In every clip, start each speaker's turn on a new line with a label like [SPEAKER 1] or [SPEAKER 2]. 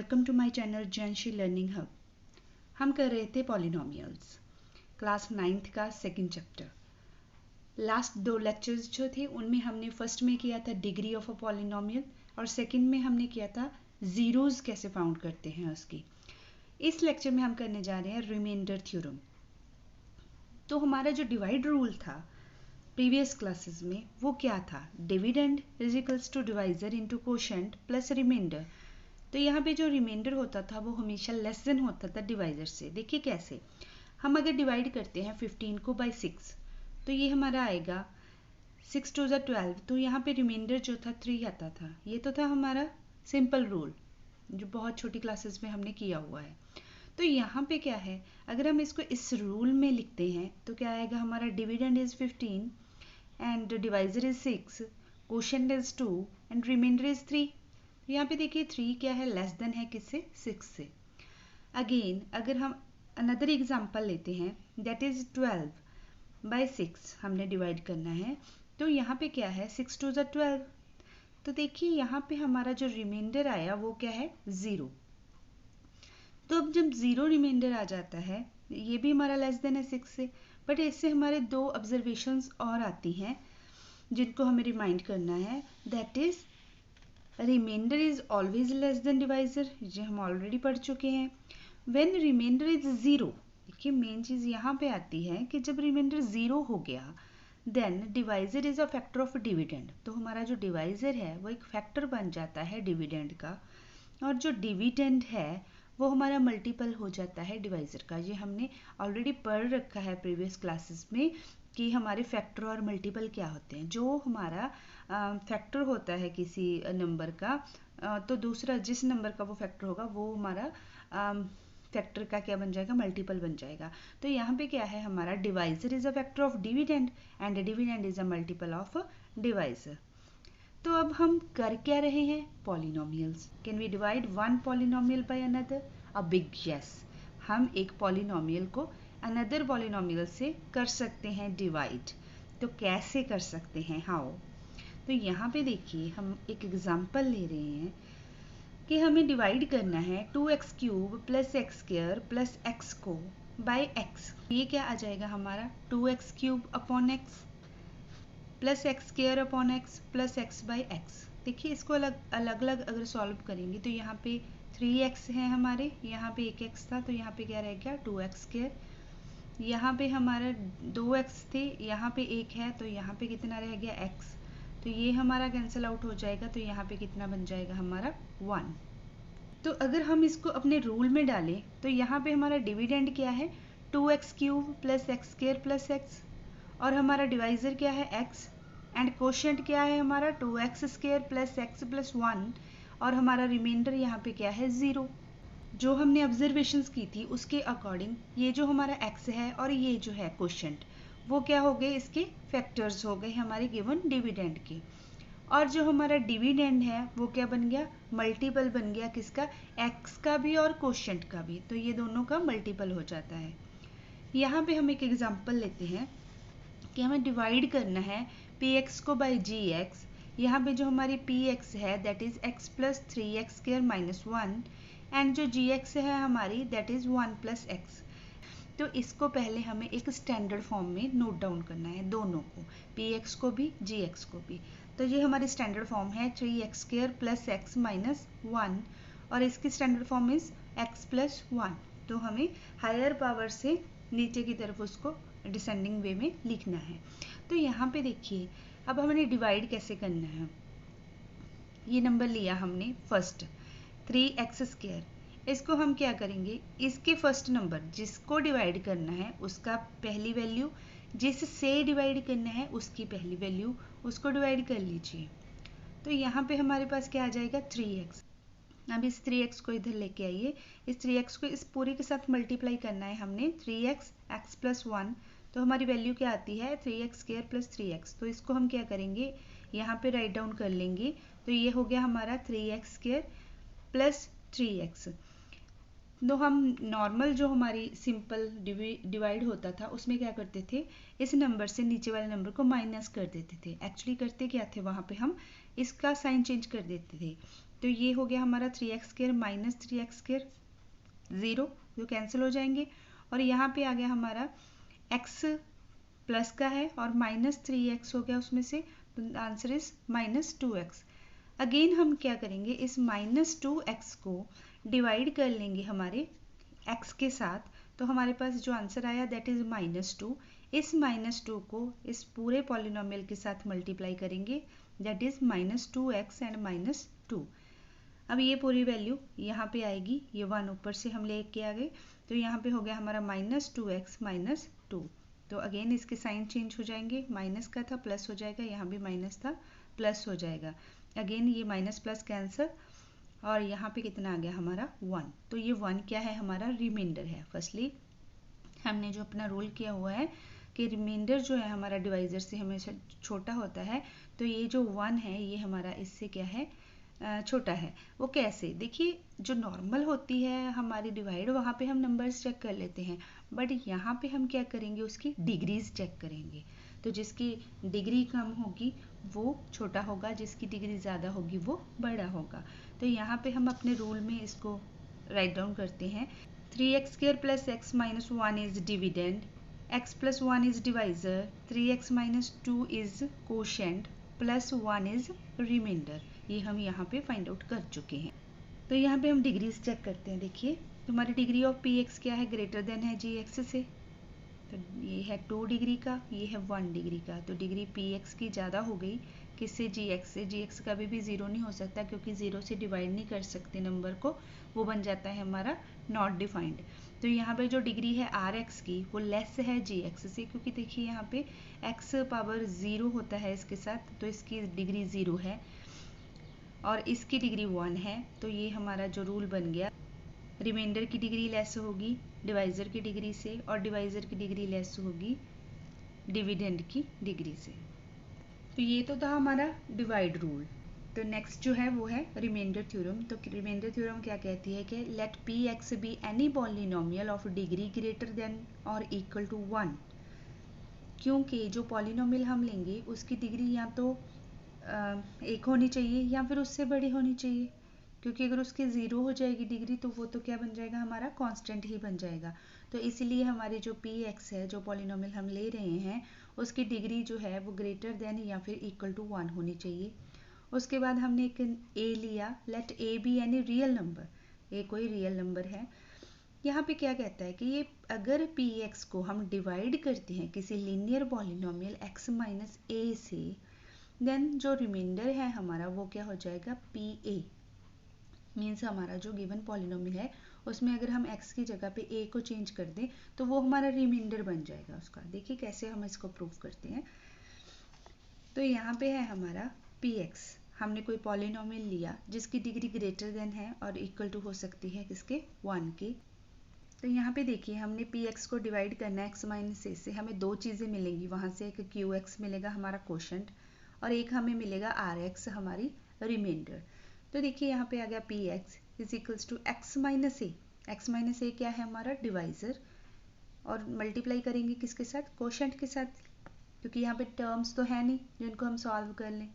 [SPEAKER 1] Welcome to my channel Jainshi learning hub. हम कर रहे थे पॉलिनोमियल्स, क्लास 9th का सेकंड चैप्टर। लास्ट 2 लेक्चर्स जो थे उनमें हमने फर्स्ट में किया था डिग्री ऑफ अ पॉलिनोमियल और सेकंड में हमने किया था ज़ीरोज़ कैसे फाउंड करते हैं उसकी। इस लेक्चर में हम करने जा रहे हैं रिमाइंडर थ्योरम। तो हमारा जो डिवाइड रूल था प्रीवियस क्लासेस में वो क्या था? Dividend is equals to divisor into quotient plus remainder. तो यहाँ पे जो रिमाइंडर होता था वो हमेशा लेस देन होता था डिवाइजर से। देखिए कैसे, हम अगर डिवाइड करते हैं 15 को बाय 6 तो ये हमारा आएगा 6 2 12। तो यहाँ पे रिमाइंडर जो था 3 आता था। ये तो था हमारा सिंपल रूल जो बहुत छोटी क्लासेस में हमने किया हुआ है। तो यहाँ पे क्या है, अगर हम इसको इस रूल में लिखते हैं तो क्या आएगा हमारा? Dividend is 15 and divisor is 6, quotient is 2 and remainder is 3। यहाँ पे देखिए 3 क्या है? लेस देन है किससे? 6 से। अगेन अगर हम अनदर एग्जांपल लेते हैं दैट इज 12 बाय 6 हमने डिवाइड करना है। तो यहाँ पे क्या है? 6 2 12। तो देखिए यहाँ पे हमारा जो रिमाइंडर आया वो क्या है? 0। तो अब जब 0 रिमाइंडर आ जाता है ये भी हमारा लेस देन है 6 से। बट इससे हमारे 2 ऑब्जर्वेशंस और आती हैं जिनको हमें रिमाइंड करना है। That is remainder is always less than divisor, ये हम ऑलरेडी पढ़ चुके हैं। व्हेन रिमाइंडर इज 0, देखिए मेन चीज यहाँ पे आती है कि जब रिमाइंडर 0 हो गया then divisor is a factor of dividend. तो हमारा जो डिवाइजर है वो एक फैक्टर बन जाता है डिविडेंड का, और जो डिविडेंड है वो हमारा मल्टीपल हो जाता है डिवाइजर का। ये हमने ऑलरेडी पढ़ रखा है प्रीवियस क्लासेस में कि हमारे फैक्टर और मल्टीपल क्या होते हैं। जो हमारा फैक्टर होता है किसी नंबर का, तो दूसरा जिस नंबर का वो फैक्टर होगा वो हमारा फैक्टर का क्या बन जाएगा? मल्टीपल बन जाएगा। तो यहाँ पे क्या है हमारा? Divisor is a factor of dividend and dividend is a multiple of divisor. तो अब हम कर क्या रहे हैं? Polynomials. Can we divide one polynomial by another? A big yes. हम एक पॉलिनोमियल को अनदर पॉलिनोमियल से कर सकते हैं डिवाइड। तो कैसे कर सकते हैं? हाउ? तो यहाँ पे देखिए हम एक एग्जांपल ले रहे हैं कि हमें डिवाइड करना है 2x³ plus x square plus x को बाय x। ये क्या आ जाएगा हमारा? 2x³ upon x plus x square upon x plus x by x. देखिए इसको अलग अलग अगर सॉल्व करेंगे तो यहाँ पे 3x है हमारे, यहाँ पे 1x था तो यहाँ पे क्या रह गया? 2x square. यहाँ पे हमारा 2x थे, यहाँ पे 1 है तो यहाँ पे कितना रह गया? x। तो ये हमारा कैंसिल आउट हो जाएगा तो यहाँ पे कितना बन जाएगा हमारा? 1। तो अगर हम इसको अपने रूल में डालें तो यहाँ पे हमारा डिविडेंड क्या है? 2x³ plus x square plus x, और हमारा डिवाइजर क्या है? x, एंड कोशेंट क्या है हमारा? 2x square plus x plus 1, और हमारा रिमाइंडर यहाँ पे क्या है? 0। जो हमने ऑब्जर्वेशंस की थी उसके अकॉर्डिंग ये जो हमारा x है और ये जो है कोशेंट वो क्या हो गए? इसके फैक्टर्स हो गए हमारे गिवन डिविडेंड के। और जो हमारा डिविडेंड है वो क्या बन गया? मल्टीपल बन गया। किसका? x का भी और कोशेंट का भी। तो ये दोनों का मल्टीपल हो जाता है। यहाँ पे हम एक एग्जांपल लेते हैं कि हमें डिवाइड करना है px को बाय gx। यहाँ पे जो हमारी px है that is x plus 3x square minus 1, and जो gx है हमारी दैट इज 1 प्लस एक्स। तो इसको पहले हमें एक स्टैंडर्ड फॉर्म में नोट डाउन करना है, दोनों को, px को भी gx को भी। तो ये हमारी स्टैंडर्ड फॉर्म है 3x square plus x minus 1, और इसकी standard form is x plus 1। तो हमें हायर पावर से नीचे की तरफ उसको डिसेंडिंग वे में लिखना है। तो यहाँ पे देखिए अब हमने डिवाइड कैसे करना है। ये नंबर लिया हमने फर्स्ट 3x स्क्वायर, इसको हम क्या करेंगे? इसके फर्स्ट नंबर जिसको डिवाइड करना है उसका पहली वैल्यू, जिससे डिवाइड करना है उसकी पहली वैल्यू, उसको डिवाइड कर लीजिए। तो यहाँ पे हमारे पास क्या आ जाएगा? 3x। अब इस 3x को इधर लेके आइए। इस 3x को इस पूरे के साथ मल्टीप्लाई करना है हमने। 3x x प्लस 1, तो हमारी वैल्यू क्या आती है? 3x square plus 3x। तो इसको हम क्या करेंगे? यहाँ पे राइट डाउन कर लेंगे। तो ये हो गया हमारा 3x स्क्वायर प्लस 3x। तो हम नॉर्मल जो हमारी सिंपल डिवाइड होता था उसमें क्या करते थे, इस नंबर से नीचे वाले नंबर को माइनस कर देते थे। एक्चुअली करते क्या थे, वहाँ पे हम इसका साइन चेंज कर देते थे। तो ये हो गया हमारा 3x² माइनस 3x², 0 जो कैंसिल हो जाएंगे। और यहाँ पे आ गया हमारा x प्लस का है और माइनस 3x हो गया उसमें से, तो आंसर इज -2x। अगेन हम क्या करेंगे, इस -2x को डिवाइड कर लेंगे हमारे x के साथ, तो हमारे पास जो आंसर आया दैट इज -2। इस -2 को इस पूरे पॉलिनोमियल के साथ मल्टीप्लाई करेंगे, दैट इज -2x एंड -2। अब ये पूरी वैल्यू यहाँ पे आएगी, ये 1 ऊपर से हम लेके आ गए, तो यहाँ पे हो गया हमारा -2x -2। तो अगेन इसके साइन चेंज हो जाएंगे, माइनस का था प्लस हो जाएगा, यहाँ भी माइनस था प्लस हो जाएगा। अगेन ये माइनस प्लस कैंसर, और यहाँ पे कितना आ गया हमारा 1। तो ये 1 क्या है, हमारा रिमाइंडर है। फर्स्टली हमने जो अपना रूल किया हुआ है कि रिमाइंडर जो है हमारा डिवाइजर से हमेशा छोटा होता है, तो ये जो 1 है ये हमारा इससे क्या है, छोटा है। वो कैसे, देखिए जो नॉर्मल होती है हमारी डिवाइड, वहाँ पे हम नंबर्स चेक कर लेते हैं, बट यहाँ पे हम क्या करेंगे, उसकी डिग्रीज चेक करेंगे। तो जिसकी डिग्री कम होगी वो छोटा होगा, जिसकी डिग्री ज़्यादा होगी वो बड़ा होगा। तो यहाँ पे हम अपने रूल में इसको राइट डाउन करते हैं। 3x² plus x minus 1 is dividend, x plus 1 is divisor, 3x minus 2 is quotient, plus 1 is remainder. ये हम यहाँ पे फाइंड आउट कर चुके हैं। तो यहाँ पे हम डिग्रीज चेक करते हैं। देखिए हमारी डिग्री ऑफ px क्या है, ग्रेटर देन है gx से, तो ये है 2 डिग्री का, ये है 1 डिग्री का। तो डिग्री px की ज़्यादा हो गई, किससे, gx से। gx कभी भी 0 नहीं हो सकता, क्योंकि 0 से डिवाइड नहीं कर सकते नंबर को, वो बन जाता है हमारा नॉट डिफाइंड। तो यहाँ पे जो डिग्री है rx की वो लेस है gx से, क्योंकि देखिए यहाँ पे x पावर 0 होता है इसके साथ, तो इसकी डिग्री 0 है और इसकी डिग्री 1 है। तो ये हमारा जो रूल बन गया, रिमाइंडर की डिग्री लेस होगी डिवाइजर की डिग्री से, और डिवाइजर की डिग्री लेस होगी डिविडेंड की डिग्री से। तो ये तो था हमारा डिवाइड रूल। तो नेक्स्ट जो है वो है रिमाइंडर थ्योरम। तो रिमाइंडर थ्योरम क्या कहती है कि let p x be any polynomial of degree greater than और इक्वल टू 1। क्योंकि जो पॉलिनोमियल हम लेंगे उसकी डिग्री या तो एक होनी चाहिए या फिर उससे बड़ी होनी चाहिए, क्योंकि अगर उसकी 0 हो जाएगी डिग्री तो वो तो क्या बन जाएगा, हमारा कांस्टेंट ही बन जाएगा। तो इसीलिए हमारी जो पी एक्स है, जो पॉलिनोमियल हम ले रहे हैं, उसकी डिग्री जो है वो ग्रेटर देन या फिर इक्वल टू 1 होनी चाहिए। उसके बाद हमने एक ए लिया, let a be any real number, a कोई रियल नंबर है। यहाँ पे क्या कहता है कि ये अगर पी एक्स को हम डिवाइड करते हैं किसी लीनियर पॉलिनोमियल एक्स माइनस ए से, देन जो रिमाइंडर है हमारा वो क्या हो जाएगा, पी ए। मीन्स हमारा जो गिवन पॉलिनोमियल है उसमें अगर हम x की जगह पे a को चेंज कर दें तो वो हमारा रिमाइंडर बन जाएगा उसका। देखिए कैसे हम इसको प्रूव करते हैं। तो यहाँ पे है हमारा px, हमने कोई पॉलिनोमियल लिया जिसकी डिग्री ग्रेटर देन है और इक्वल टू हो सकती है किसके, 1 के। तो यहाँ पे देखिए हमने px को डिवाइड करना है x माइनस ए से, हमें दो चीज़ें मिलेंगी वहाँ से, एक qx मिलेगा हमारा कोशेंट और एक हमें मिलेगा rx हमारी रिमाइंडर। तो देखिए यहाँ पे आ गया px is equals to x minus a. X minus a क्या है, हमारा डिवाइजर, और मल्टीप्लाई करेंगे किसके साथ, कोशेंट के साथ, क्योंकि यहाँ पे टर्म्स तो है नहीं जिनको हम सॉल्व कर लें।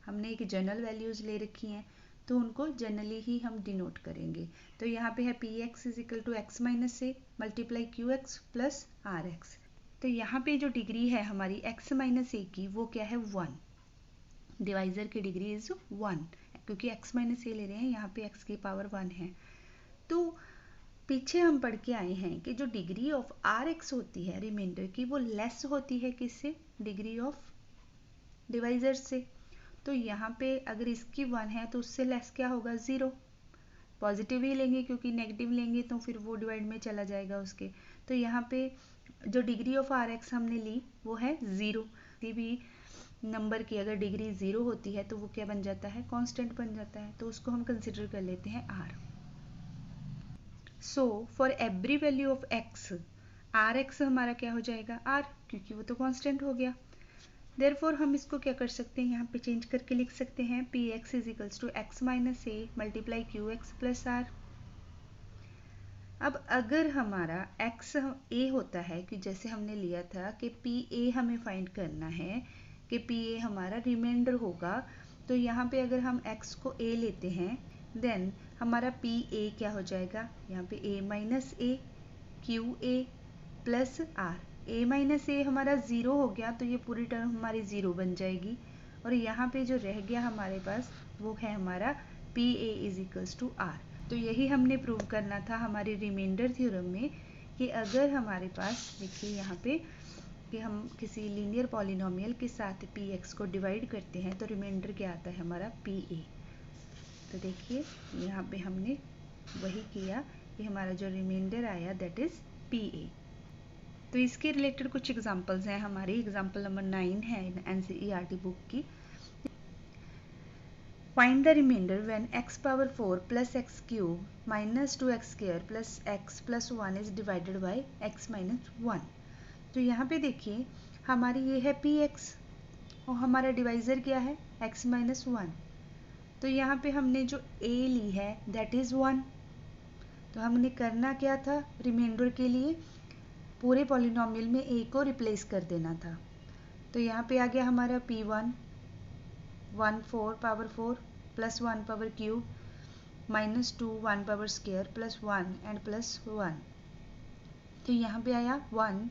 [SPEAKER 1] हमने एक जनरल वैल्यूज ले रखी हैं तो उनको जनरली ही हम डिनोट करेंगे। तो यहाँ पे है p x is equal to x minus a multiply q x plus r x. तो यहाँ पे जो डिग्री है हमारी एक्स माइनस ए की वो क्या है, 1। डिवाइजर की डिग्री इज 1, क्योंकि x माइनस ए ले रहे हैं, यहाँ पे x की पावर 1 है। तो पीछे हम पढ़ के आए हैं कि जो डिग्री ऑफ आर एक्स होती है रिमाइंडर की वो लेस होती है किससे, डिग्री ऑफ डिवाइजर से। तो यहाँ पे अगर इसकी 1 है तो उससे लेस क्या होगा, 0। पॉजिटिव ही लेंगे क्योंकि नेगेटिव लेंगे तो फिर वो डिवाइड में चला जाएगा उसके। तो यहाँ पे जो डिग्री ऑफ आर एक्स हमने ली वो है 0। किसी भी नंबर की अगर डिग्री 0 होती है तो वो क्या बन जाता है, कांस्टेंट बन जाता है, तो उसको हम कंसिडर कर लेते हैं r। So for every value of x, r x हमारा क्या हो जाएगा, r, क्योंकि वो तो कांस्टेंट हो गया। देयरफॉर हम इसको क्या कर सकते हैं, यहाँ पे चेंज करके लिख सकते हैं p x is equals to x minus a multiply q x plus r. अब अगर हमारा x a होता है कि जैसे हमने लिया था कि पी ए हमें फाइंड करना है कि पी ए हमारा रिमाइंडर होगा, तो यहाँ पे अगर हम x को a लेते हैं देन हमारा पी ए क्या हो जाएगा, यहाँ पे a minus a q a plus r. a minus a हमारा ज़ीरो हो गया तो ये पूरी टर्म हमारी ज़ीरो बन जाएगी, और यहाँ पे जो रह गया हमारे पास वो है हमारा p a is equals to r. तो यही हमने प्रूव करना था हमारी रिमाइंडर थ्योरम में कि अगर हमारे पास देखिए यहाँ पे कि हम किसी लीनियर पॉलिनोमियल के साथ पी एक्स को डिवाइड करते हैं तो रिमाइंडर क्या आता है हमारा पी ए। तो देखिए यहाँ पे हमने वही किया कि हमारा जो रिमाइंडर आया दैट इज पी ए। तो इसके रिलेटेड कुछ एग्जांपल्स हैं हमारी। एग्जांपल नंबर 9 है एनसीईआरटी बुक की। Find the remainder when x power 4 plus x cube minus 2x square plus x plus 1 is divided by x minus 1। तो यहाँ पे देखिए हमारी ये है px और हमारा डिवाइज़र क्या है x minus 1। तो यहाँ पे हमने जो a ली है that is 1। तो हमने करना क्या था, रिमाइंडर के लिए पूरे पॉलिनोमियल में a को रिप्लेस कर देना था। तो यहाँ पे आ गया हमारा p1 1 4 power 4 plus 1 power cube minus 2 1 power square plus 1 and plus 1। तो यहाँ पे आया 1,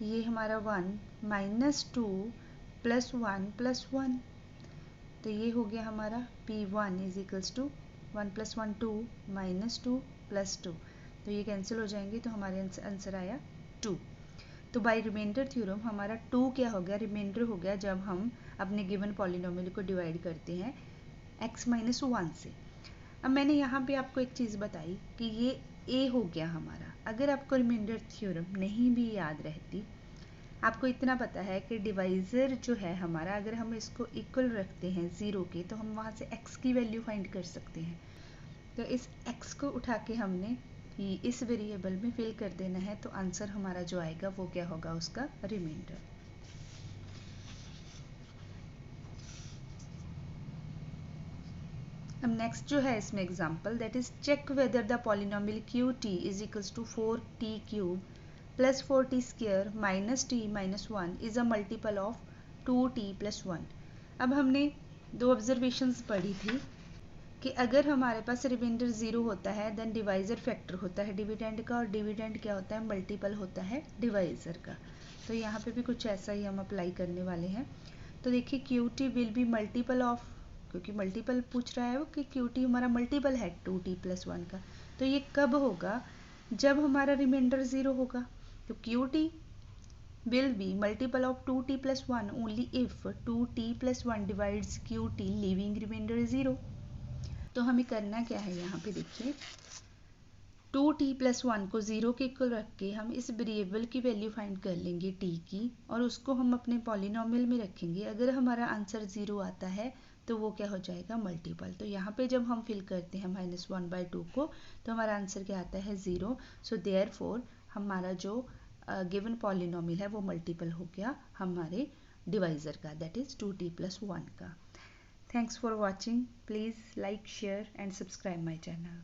[SPEAKER 1] ये हमारा 1 माइनस 2 प्लस 1 प्लस 1। तो ये हो गया हमारा p1 is equals to 1 plus 1 2 minus 2 plus 2। तो ये कैंसिल हो जाएंगे तो हमारे आंसर आया 2। तो बाय रिमाइंडर थ्योरम हमारा 2 क्या हो गया, रिमाइंडर हो गया जब हम अपने गिवन पॉलिनोमियल को डिवाइड करते हैं x माइनस 1 से। अब मैंने यहाँ पे आपको एक चीज़ बताई कि ये a हो गया हमारा। अगर आपको रिमाइंडर थ्योरम नहीं भी याद रहती, आपको इतना पता है कि डिवाइज़र जो है हमारा अगर हम इसको इक्वल रखते हैं ज़ीरो के तो हम वहाँ से x की वैल्यू फाइंड कर सकते हैं। तो इस x को उठा के हमने इस वेरिएबल में फिल कर देना है, तो आंसर हमारा जो आएगा वो क्या होगा, उसका रिमाइंडर। अब नेक्स्ट जो है इसमें example that is check whether the polynomial q t is equals to 4t cube plus 4t square minus t minus 1 is a multiple of 2t plus 1। अब हमने दो ऑब्जर्वेशंस पढ़ी थी कि अगर हमारे पास रिमाइंडर ज़ीरो होता है देन डिवाइज़र फैक्टर होता है डिविडेंड का, और डिविडेंड क्या होता है, मल्टीपल होता है डिवाइज़र का। तो यहाँ पे भी कुछ ऐसा ही हम अप्लाई करने वाले हैं। तो देखिए Q T will be multiple of, क्योंकि मल्टीपल पूछ रहा है वो कि क्यू टी हमारा मल्टीपल है 2t प्लस 1 का। तो ये कब होगा, जब हमारा रिमाइंडर ज़ीरो होगा। तो Q T will be multiple of 2t plus 1 only if 2t plus 1 divides qt leaving remainder 0। तो हमें करना क्या है, यहाँ पे देखिए 2t प्लस 1 को 0 के इक्वल रख के हम इस वेरिएबल की वैल्यू फाइंड कर लेंगे t की, और उसको हम अपने पॉलिनोमियल में रखेंगे। अगर हमारा आंसर 0 आता है तो वो क्या हो जाएगा, मल्टीपल। तो यहाँ पे जब हम फिल करते हैं -1/2 को तो हमारा आंसर क्या आता है, 0। सो देयरफॉर हमारा जो गिवन पॉलिनोमियल है वो मल्टीपल हो गया हमारे डिवाइज़र का, दैट इज़ 2t प्लस 1 का। Thanks for watching. Please like, share and subscribe my channel.